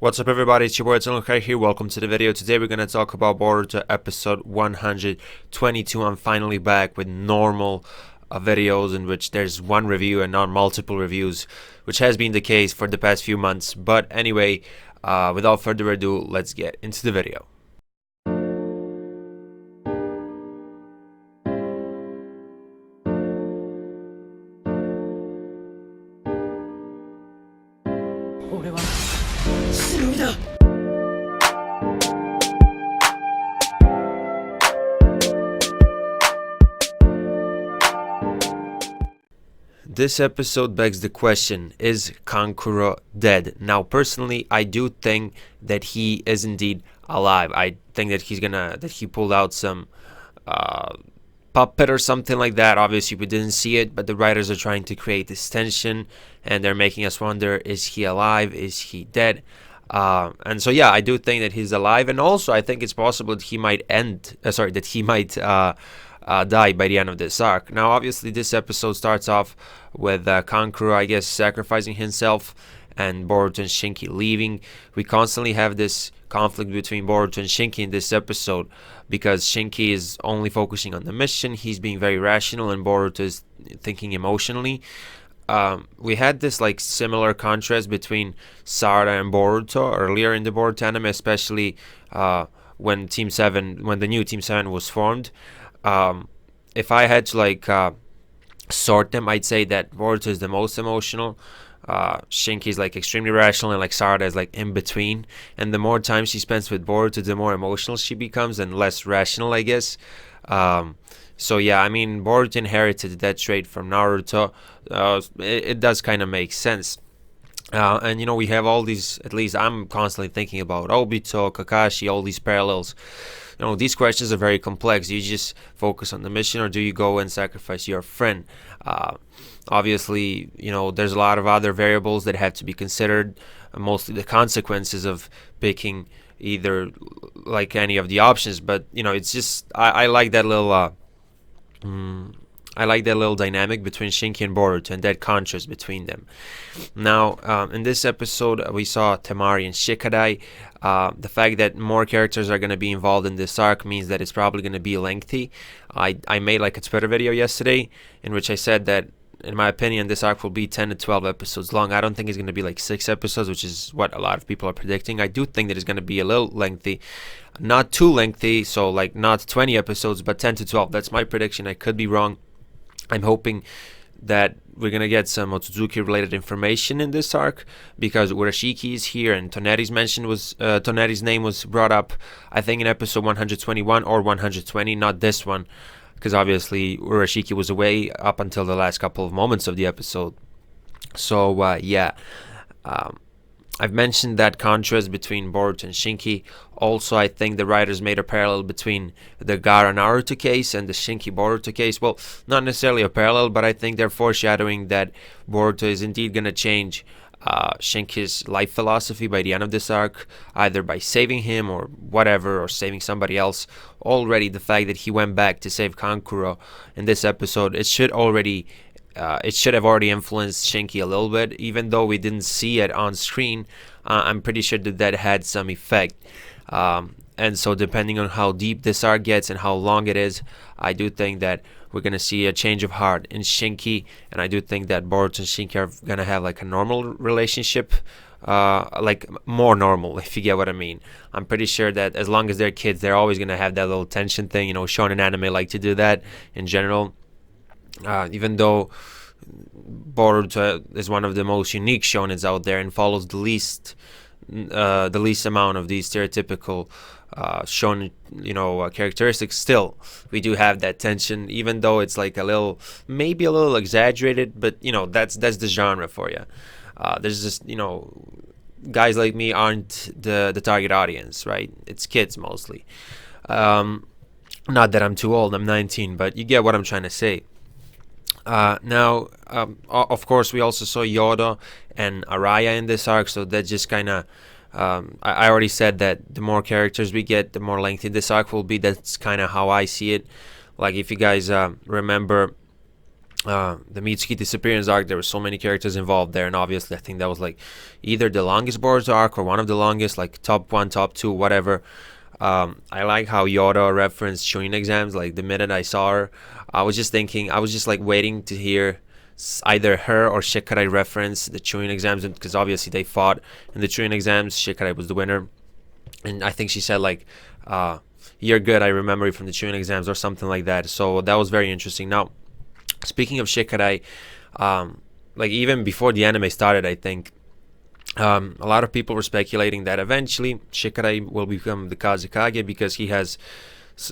What's up everybody, it's your boy Hokage here. Welcome to the video. Today we're going to talk about Boruto episode 122. I'm finally back with normal videos in which there's one review and not multiple reviews, which has been the case for the past few months. But anyway, without further ado, let's get into the video. This episode begs the question, is Kankuro dead? Now, personally, I do think that he is indeed alive. I think that he pulled out some puppet or something like that. Obviously, we didn't see it, but the writers are trying to create this tension, and they're making us wonder, is he alive? Is he dead? And so, yeah, I do think that he's alive, and also I think it's possible that he might die by the end of this arc. Now, obviously, this episode starts off with Kankuro, I guess, sacrificing himself and Boruto and Shinki leaving. We constantly have this conflict between Boruto and Shinki in this episode because Shinki is only focusing on the mission. He's being very rational and Boruto is thinking emotionally. We had this like similar contrast between Sarada and Boruto earlier in the Boruto anime, especially when the new Team 7 was formed. If I had to sort them, I'd say that Boruto is the most emotional. Shinki is like extremely rational, and like Sarada is like in between. And the more time she spends with Boruto, the more emotional she becomes and less rational, I guess. So yeah, I mean, Boruto inherited that trait from Naruto. It does kind of make sense. And you know, we have all these, at least I'm constantly thinking about Obito, Kakashi, all these parallels. You know, these questions are very complex. Do you just focus on the mission, or do you go and sacrifice your friend? Obviously, you know, there's a lot of other variables that have to be considered, mostly the consequences of picking either like any of the options. But you know, it's just I like that little dynamic between Shinki and Boruto and that contrast between them. Now, in this episode, we saw Temari and Shikadai. The fact that more characters are going to be involved in this arc means that it's probably going to be lengthy. I made like a Twitter video yesterday in which I said that, in my opinion, this arc will be 10 to 12 episodes long. I don't think it's going to be like 6 episodes, which is what a lot of people are predicting. I do think that it's going to be a little lengthy. Not too lengthy, so like not 20 episodes, but 10 to 12. That's my prediction. I could be wrong. I'm hoping that we're going to get some Otsutsuki related information in this arc because Urashiki is here and Toneri's name was brought up, I think, in episode 121 or 120, not this one, because obviously Urashiki was away up until the last couple of moments of the episode. So yeah, I've mentioned that contrast between Boruto and Shinki. Also, I think the writers made a parallel between the Gaara Naruto case and the Shinki Boruto case. Well, not necessarily a parallel, but I think they're foreshadowing that Boruto is indeed going to change Shinki's life philosophy by the end of this arc, either by saving him or whatever, or saving somebody else. Already, the fact that he went back to save Kankuro in this episode, it should have already influenced Shinki a little bit, even though we didn't see it on screen. I'm pretty sure that had some effect. And so depending on how deep this arc gets and how long it is, I do think that we're going to see a change of heart in Shinki, and I do think that Boruto and Shinki are going to have like a normal relationship, like more normal, if you get what I mean. I'm pretty sure that as long as they're kids, they're always going to have that little tension thing. You know, shonen anime like to do that in general. Even though Boruto is one of the most unique shonens out there and follows the least amount of these stereotypical shonen, characteristics, still we do have that tension, even though it's like maybe a little exaggerated, but you know, that's the genre for you. There's just, you know, guys like me aren't the target audience, right? It's kids mostly. Not that I'm too old, I'm 19, but you get what I'm trying to say. Now, of course, we also saw Yodo and Araya in this arc, so that just kind of, I already said that the more characters we get, the more lengthy this arc will be. That's kind of how I see it. Like, if you guys remember the Mitsuki disappearance arc, there were so many characters involved there, and obviously I think that was like either the longest Boruto arc or one of the longest, like top one, top two, whatever. I like how Yoda referenced Chunin exams. Like the minute I saw her, I was just thinking, I was just like waiting to hear either her or Shikarai reference the Chunin exams, because obviously they fought in the Chunin exams. Shikarai was the winner, and I think she said like, "You're good. I remember you from the Chunin exams," or something like that. So that was very interesting. Now, speaking of Shikarai, like even before the anime started, I think a lot of people were speculating that eventually Shikarai will become the Kazekage because he has,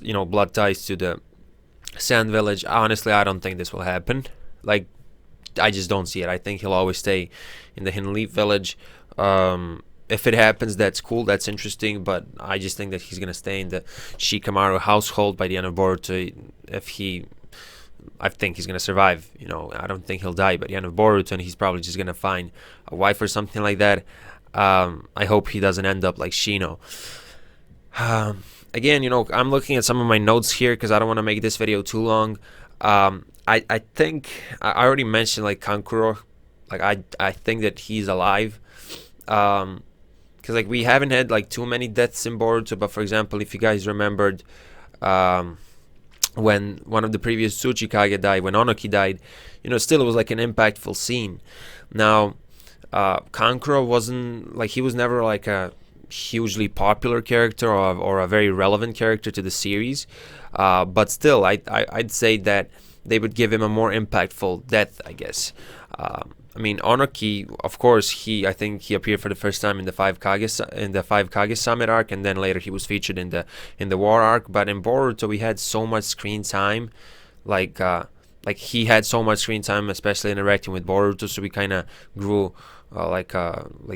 blood ties to the Sand Village. Honestly, I don't think this will happen. Like, I just don't see it. I think he'll always stay in the Hidden Leaf Village. If it happens, that's cool, that's interesting, but I just think that he's gonna stay in the Shikamaru household by the end of Boruto. I think he's gonna survive. I don't think he'll die by the end of Boruto, and he's probably just gonna find a wife or something like that. I hope he doesn't end up like Shino. Again, I'm looking at some of my notes here because I don't want to make this video too long. I think I already mentioned like Kankuro. Like I think that he's alive. Because like we haven't had like too many deaths in Boruto, but for example, if you guys remembered, when one of the previous Tsuchikage died, when Onoki died, still it was like an impactful scene. Now, Kankuro wasn't like, he was never like a hugely popular character or a very relevant character to the series, but still, I'd say that they would give him a more impactful death, I guess. I mean, Onoki, of course, I think he appeared for the first time in the Five Kage Summit arc, and then later he was featured in the War arc. But in Boruto, we had so much screen time, like he had so much screen time, especially interacting with Boruto. So we kind of grew like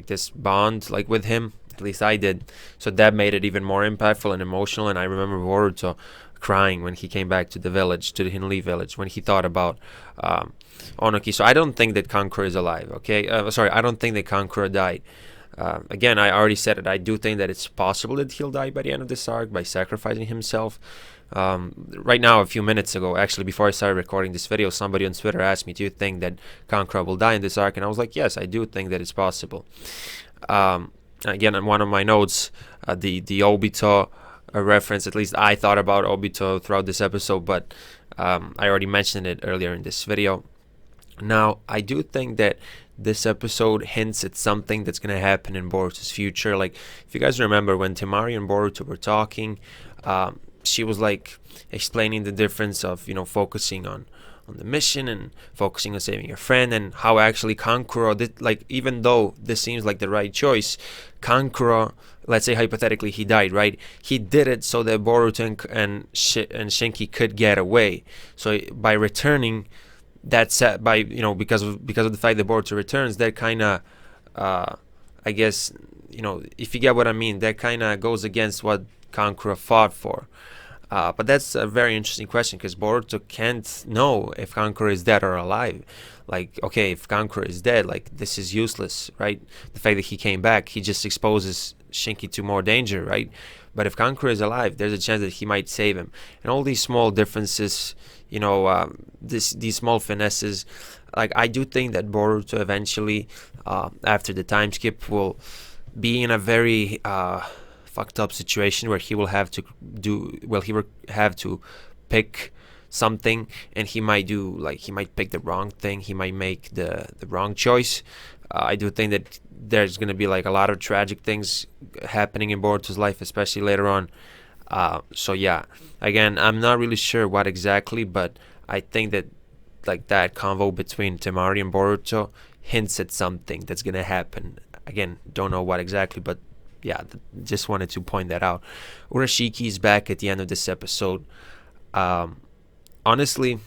this bond like with him. At least I did. So that made it even more impactful and emotional. And I remember Boruto crying when he came back to the village, to the Hidden Leaf Village, when he thought about Onoki. So I don't think that Kankuro is alive, okay? Sorry, I don't think that Kankuro died. Again, I already said it. I do think that it's possible that he'll die by the end of this arc by sacrificing himself. Right now, a few minutes ago, actually, before I started recording this video, somebody on Twitter asked me, do you think that Kankuro will die in this arc? And I was like, yes, I do think that it's possible. Again, on one of my notes, the Obito reference, at least I thought about Obito throughout this episode, but I already mentioned it earlier in this video. Now, I do think that this episode hints at something that's going to happen in Boruto's future. Like, if you guys remember when Temari and Boruto were talking, she was like explaining the difference of, focusing on the mission and focusing on saving your friend, and how actually Kankuro did, like, even though this seems like the right choice, Kankuro, let's say hypothetically he died, right? He did it so that Boruto and Shinki could get away. So by returning, that's by because of the fact that Boruto returns, that kind of I guess if you get what I mean, that kind of goes against what Kankuro fought for. But that's a very interesting question, because Boruto can't know if Kankuro is dead or alive. Like, okay, if Kankuro is dead, like, this is useless, right? The fact that he came back, he just exposes Shinki to more danger, right? But if Kankuro is alive, there's a chance that he might save him. And all these small differences, these small finesses, like, I do think that Boruto eventually, after the time skip, will be in a very fucked up situation where he will have to pick something, and he might pick the wrong thing. He might make the wrong choice. I do think that there's going to be like a lot of tragic things happening in Boruto's life, especially later on. So yeah, again, I'm not really sure what exactly, but I think that like that convo between Temari and Boruto hints at something that's going to happen. Again, don't know what exactly, but yeah, just wanted to point that out. Urashiki is back at the end of this episode. Honestly,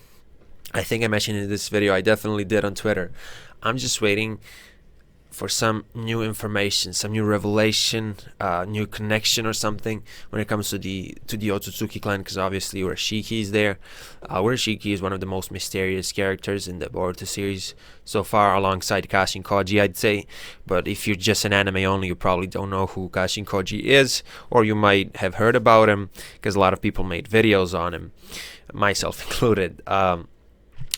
I think I mentioned in this video, I definitely did on Twitter, I'm just waiting for some new information, some new revelation, new connection or something when it comes to the Otsutsuki clan, because obviously Urashiki is there. Urashiki is one of the most mysterious characters in the Boruto series so far, alongside Kashin Koji, I'd say. But if you're just an anime only, you probably don't know who Kashin Koji is, or you might have heard about him because a lot of people made videos on him, myself included.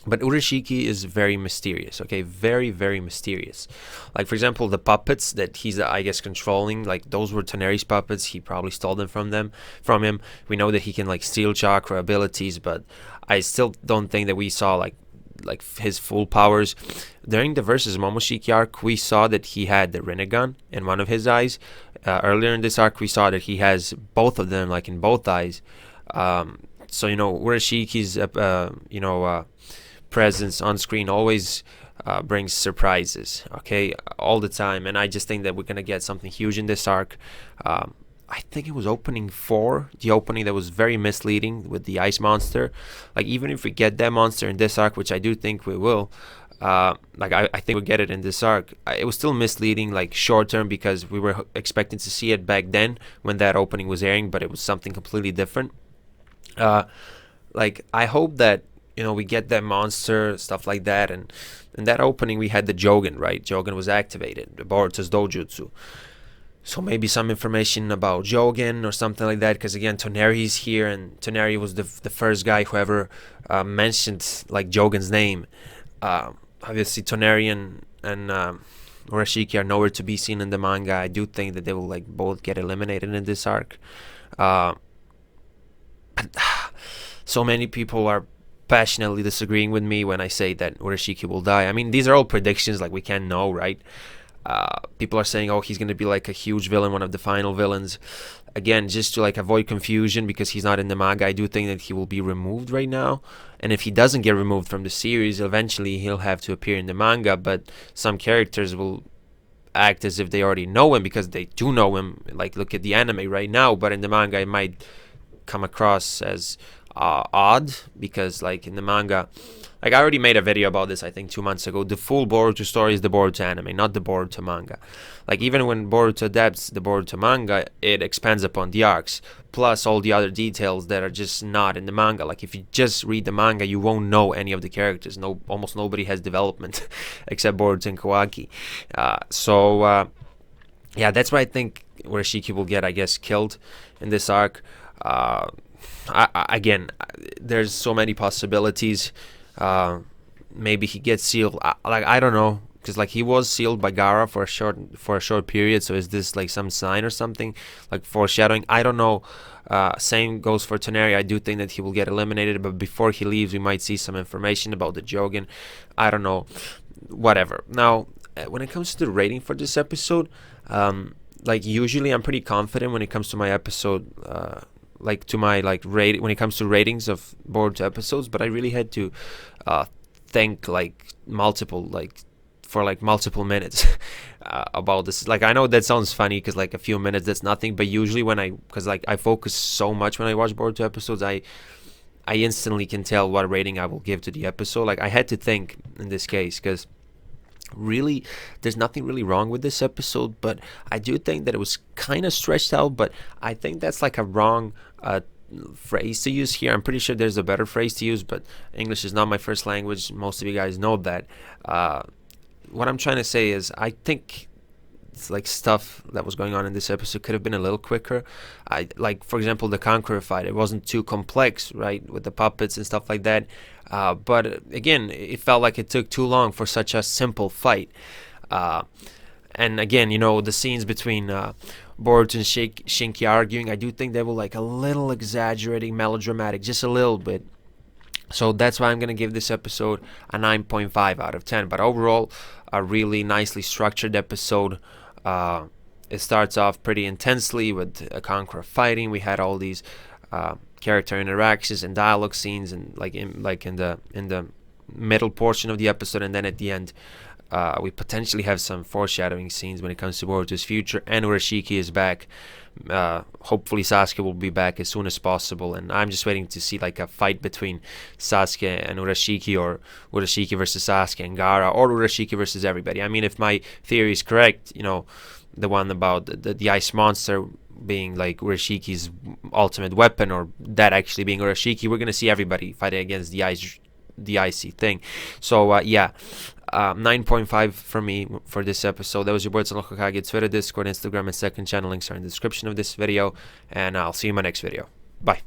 But Urashiki is very mysterious, okay? Very, very mysterious. Like, for example, the puppets that he's, I guess, controlling, like, those were Toneri's puppets. He probably stole them from him. We know that he can, like, steal chakra abilities, but I still don't think that we saw, like his full powers. During the versus Momoshiki arc, we saw that he had the Rinnegan in one of his eyes. Earlier in this arc, we saw that he has both of them, like, in both eyes. So, Urashiki's, presence on screen always brings surprises, okay, all the time. And I just think that we're gonna get something huge in this arc. I think it was opening 4, the opening that was very misleading with the ice monster. Like, even if we get that monster in this arc, which I do think we will, I think we'll get it in this arc, it was still misleading, like, short term, because we were expecting to see it back then when that opening was airing, but it was something completely different. I hope that we get that monster, stuff like that. And in that opening, we had the Jogen, right? Jogen was activated, the Boruto's dojutsu. So maybe some information about Jogen or something like that. Because again, Toneri's here, and Toneri was the first guy who ever mentioned, like, Jogen's name. Obviously, Toneri and Urashiki are nowhere to be seen in the manga. I do think that they will, like, both get eliminated in this arc. So many people are passionately disagreeing with me when I say that Urashiki will die. I mean, these are all predictions, like, we can't know, right? People are saying, oh, he's going to be, like, a huge villain, one of the final villains. Again, just to, like, avoid confusion, because he's not in the manga, I do think that he will be removed right now. And if he doesn't get removed from the series, eventually he'll have to appear in the manga. But some characters will act as if they already know him, because they do know him. Like, look at the anime right now, but in the manga it might come across as odd, because, like, in the manga, like, I already made a video about this, I think 2 months ago. The full Boruto story is the Boruto anime, not the Boruto manga. Like, even when Boruto adapts the Boruto manga, it expands upon the arcs, plus all the other details that are just not in the manga. Like, if you just read the manga, you won't know any of the characters. Almost nobody has development except Boruto and Kawaki. Yeah, that's why I think Urashiki will get, I guess, killed in this arc. Again, there's so many possibilities. Maybe he gets sealed. I don't know, because, like, he was sealed by Gaara for a short period. So is this, like, some sign or something, like foreshadowing? I don't know. Same goes for Toneri. I do think that he will get eliminated, but before he leaves, we might see some information about the Jogen. I don't know. Whatever. Now, when it comes to the rating for this episode, like, usually I'm pretty confident when it comes to my episode. When it comes to ratings of Boruto episodes, but I really had to think, like, multiple minutes about this. Like, I know that sounds funny, because, like, a few minutes, that's nothing, but usually because I focus so much when I watch Boruto episodes, I instantly can tell what rating I will give to the episode. Like, I had to think in this case, because really, there's nothing really wrong with this episode, but I do think that it was kind of stretched out. But I think that's, like, a wrong phrase to use here. I'm pretty sure there's a better phrase to use, but English is not my first language. Most of you guys know that. What I'm trying to say is, I think it's, like, stuff that was going on in this episode could have been a little quicker. Like, for example, the Kankuro fight, it wasn't too complex, right, with the puppets and stuff like that. But again, it felt like it took too long for such a simple fight. And again, the scenes between Boruto and Shinki arguing, I do think they were, like, a little exaggerating, melodramatic, just a little bit. So that's why I'm going to give this episode a 9.5 out of 10. But overall, a really nicely structured episode. It starts off pretty intensely with a Kankuro fighting. We had all these character interactions and dialogue scenes, and in the middle portion of the episode, and then at the end, we potentially have some foreshadowing scenes when it comes to Boruto's future. And Urashiki is back. Hopefully Sasuke will be back as soon as possible, and I'm just waiting to see, like, a fight between Sasuke and Urashiki, or Urashiki versus Sasuke and Gaara, or Urashiki versus everybody. I mean, if my theory is correct, the one about the ice monster being, like, Urashiki's ultimate weapon, or that actually being Urashiki, we're gonna see everybody fighting against the icy thing. So 9.5 for me for this episode. That was your boy Hokage. Twitter, Discord, Instagram, and second channel links are in the description of this video, and I'll see you in my next video. Bye.